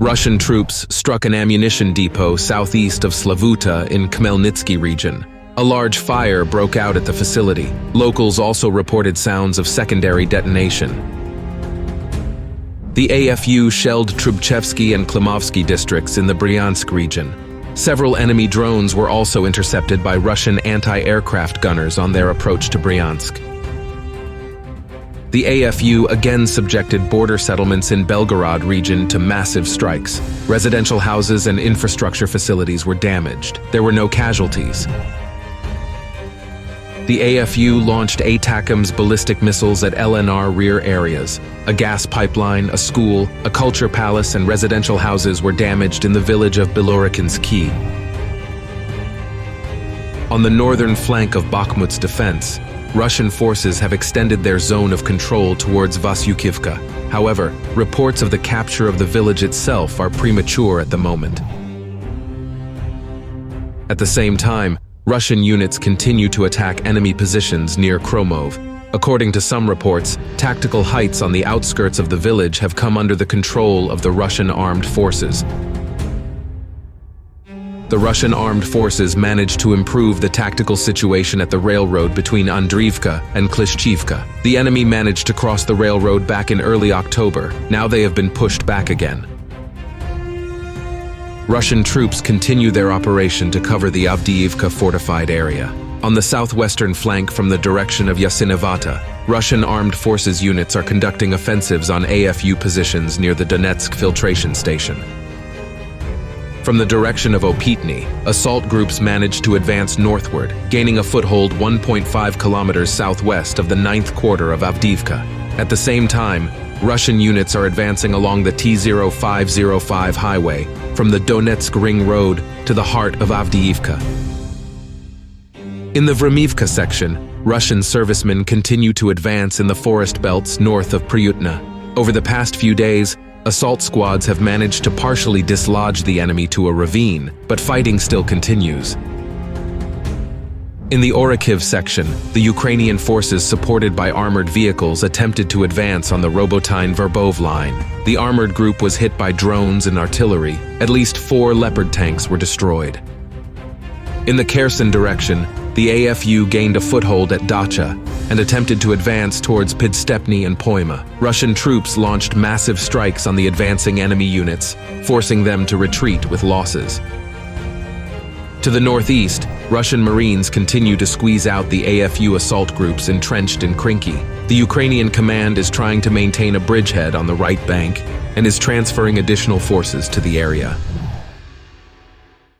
Russian troops struck an ammunition depot southeast of Slavuta in Khmelnytsky region. A large fire broke out at the facility. Locals also reported sounds of secondary detonation. The AFU shelled Trubchevsky and Klimovsky districts in the Bryansk region. Several enemy drones were also intercepted by Russian anti-aircraft gunners on their approach to Bryansk. The AFU again subjected border settlements in Belgorod region to massive strikes. Residential houses and infrastructure facilities were damaged. There were no casualties. The AFU launched ATACMS ballistic missiles at LNR rear areas. A gas pipeline, a school, a culture palace, and residential houses were damaged in the village of Belorikhinsky. On the northern flank of Bakhmut's defense, Russian forces have extended their zone of control towards Vasyukivka. However, reports of the capture of the village itself are premature at the moment. At the same time, Russian units continue to attack enemy positions near Kromov. According to some reports, tactical heights on the outskirts of the village have come under the control of the Russian armed forces. The Russian armed forces managed to improve the tactical situation at the railroad between Andriivka and Klishchivka. The enemy managed to cross the railroad back in early October. Now they have been pushed back again. Russian troops continue their operation to cover the Avdiivka fortified area. On the southwestern flank from the direction of Yasinovata, Russian armed forces units are conducting offensives on AFU positions near the Donetsk filtration station. From the direction of Opitny, assault groups managed to advance northward, gaining a foothold 1.5 kilometers southwest of the 9th quarter of Avdiivka. At the same time, Russian units are advancing along the T-0505 highway from the Donetsk Ring Road to the heart of Avdiivka. In the Vremivka section, Russian servicemen continue to advance in the forest belts north of Pryutna. Over the past few days, assault squads have managed to partially dislodge the enemy to a ravine, but fighting still continues. In the Orikhiv section, the Ukrainian forces supported by armored vehicles attempted to advance on the Robotyne-Verbov line. The armored group was hit by drones and artillery. At least 4 Leopard tanks were destroyed. In the Kherson direction, the AFU gained a foothold at Dacha and attempted to advance towards Pidstepny and Poima. Russian troops launched massive strikes on the advancing enemy units, forcing them to retreat with losses. To the northeast, Russian Marines continue to squeeze out the AFU assault groups entrenched in Krinky. The Ukrainian command is trying to maintain a bridgehead on the right bank and is transferring additional forces to the area.